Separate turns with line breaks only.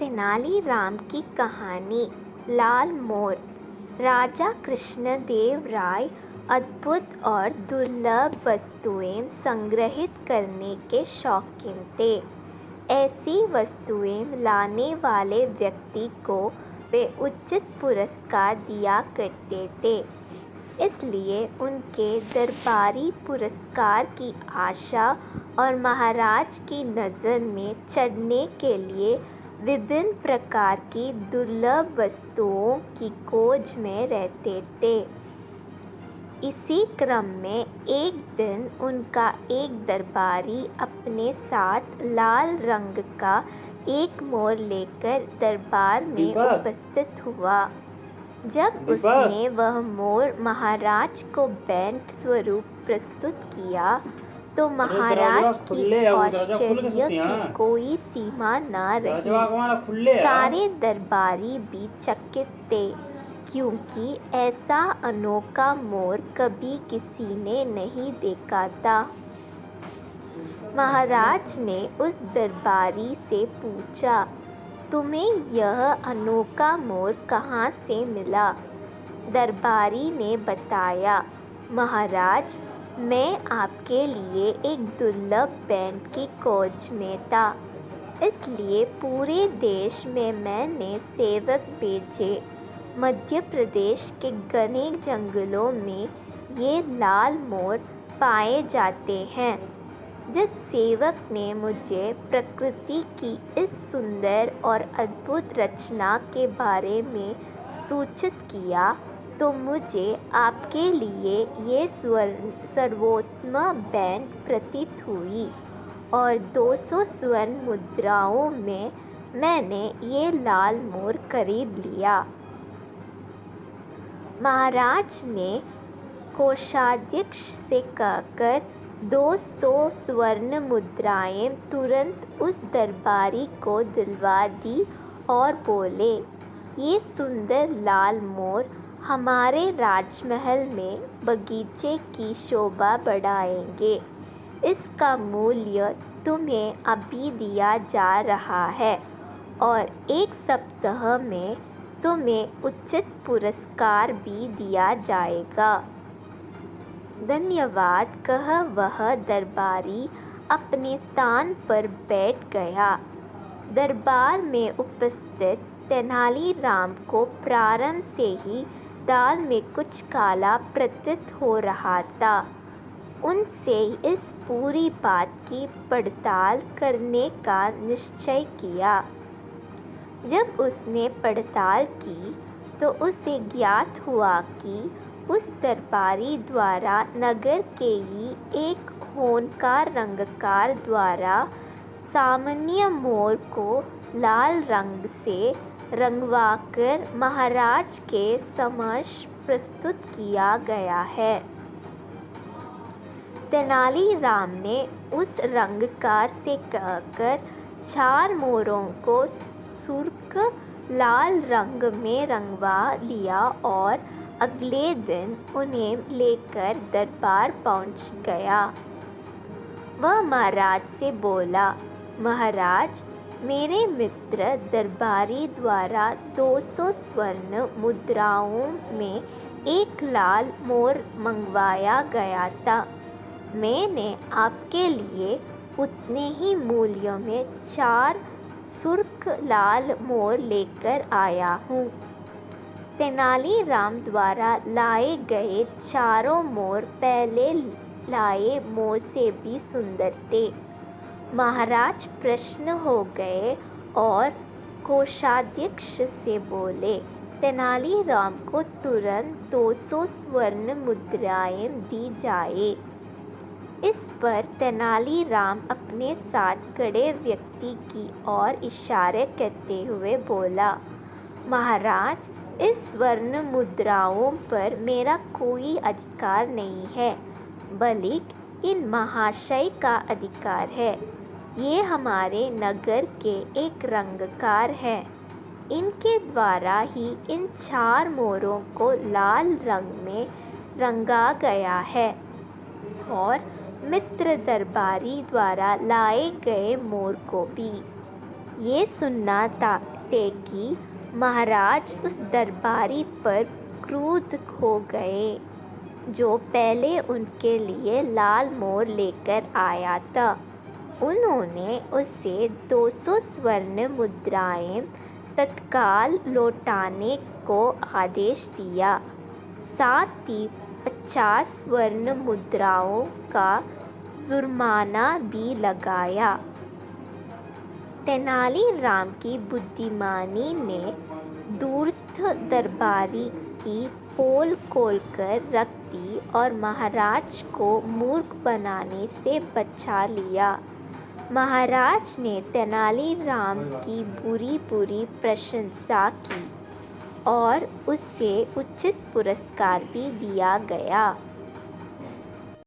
तेनालीराम की कहानी। लाल मोर। राजा कृष्णदेव राय अद्भुत और दुर्लभ वस्तुएं संग्रहित करने के शौकीन थे। ऐसी वस्तुएं लाने वाले व्यक्ति को वे उचित पुरस्कार दिया करते थे, इसलिए उनके दरबारी पुरस्कार की आशा और महाराज की नज़र में चढ़ने के लिए विभिन्न प्रकार की दुर्लभ वस्तुओं की खोज में रहते थे। इसी क्रम में एक दिन उनका एक दरबारी अपने साथ लाल रंग का एक मोर लेकर दरबार में उपस्थित हुआ। जब उसने वह मोर महाराज को भेंट स्वरूप प्रस्तुत किया तो महाराज की आश्चर्य की कोई सीमा न रही। सारे दरबारी भी चकित थे, क्योंकि ऐसा अनोखा मोर कभी किसी ने नहीं देखा था। महाराज ने उस दरबारी से पूछा, तुम्हें यह अनोखा मोर कहाँ से मिला? दरबारी ने बताया, महाराज, मैं आपके लिए एक दुर्लभ भेंट की खोज में था, इसलिए पूरे देश में मैंने सेवक भेजे। मध्य प्रदेश के घने जंगलों में ये लाल मोर पाए जाते हैं। जब सेवक ने मुझे प्रकृति की इस सुंदर और अद्भुत रचना के बारे में सूचित किया तो मुझे आपके लिए ये सर्वोत्तम भेंट प्रतीत हुई और 200 स्वर्ण मुद्राओं में मैंने ये लाल मोर खरीद लिया। महाराज ने कोषाध्यक्ष से कहकर 200 स्वर्ण मुद्राएं तुरंत उस दरबारी को दिलवा दी और बोले, ये सुंदर लाल मोर हमारे राजमहल में बगीचे की शोभा बढ़ाएंगे। इसका मूल्य तुम्हें अभी दिया जा रहा है और एक सप्ताह में तुम्हें उचित पुरस्कार भी दिया जाएगा। धन्यवाद कह वह दरबारी अपने स्थान पर बैठ गया। दरबार में उपस्थित तेनालीराम को प्रारंभ से ही दाल में कुछ काला प्रतीत हो रहा था। उनसे इस पूरी बात की पड़ताल करने का निश्चय किया। जब उसने पड़ताल की तो उसे ज्ञात हुआ कि उस दरबारी द्वारा नगर के ही एक होनकार रंगकार द्वारा सामान्य मोर को लाल रंग से रंगवाकर महाराज के समक्ष प्रस्तुत किया गया है। तेनालीराम ने उस रंगकार से कहकर 4 मोरों को सुर्ख लाल रंग में रंगवा लिया और अगले दिन उन्हें लेकर दरबार पहुंच गया। वह महाराज से बोला, महाराज, मेरे मित्र दरबारी द्वारा 200 स्वर्ण मुद्राओं में एक लाल मोर मंगवाया गया था। मैंने आपके लिए उतने ही मूल्य में 4 सुर्ख लाल मोर लेकर आया हूँ। तेनालीराम द्वारा लाए गए चारों मोर पहले लाए मोर से भी सुंदर थे। महाराज प्रसन्न हो गए और कोषाध्यक्ष से बोले, तेनालीराम को तुरंत 200 स्वर्ण मुद्राएं दी जाए। इस पर तेनालीराम अपने साथ खड़े व्यक्ति की ओर इशारे करते हुए बोला, महाराज, इस स्वर्ण मुद्राओं पर मेरा कोई अधिकार नहीं है, बल्कि इन महाशय का अधिकार है। ये हमारे नगर के एक रंगकार हैं। इनके द्वारा ही इन 4 मोरों को लाल रंग में रंगा गया है और मित्र दरबारी द्वारा लाए गए मोर को भी। ये सुनना देखते कि महाराज उस दरबारी पर क्रुद्ध हो गए जो पहले उनके लिए लाल मोर लेकर आया था। उन्होंने उसे 200 स्वर्ण मुद्राएं तत्काल लौटाने को आदेश दिया, साथ ही 50 स्वर्ण मुद्राओं का जुर्माना भी लगाया। तेनालीराम की बुद्धिमानी ने धूर्त दरबारी की पोल खोलकर रख दी और महाराज को मूर्ख बनाने से बचा लिया। महाराज ने तेनालीराम की बुरी बुरी प्रशंसा की और उसे उचित पुरस्कार भी दिया गया।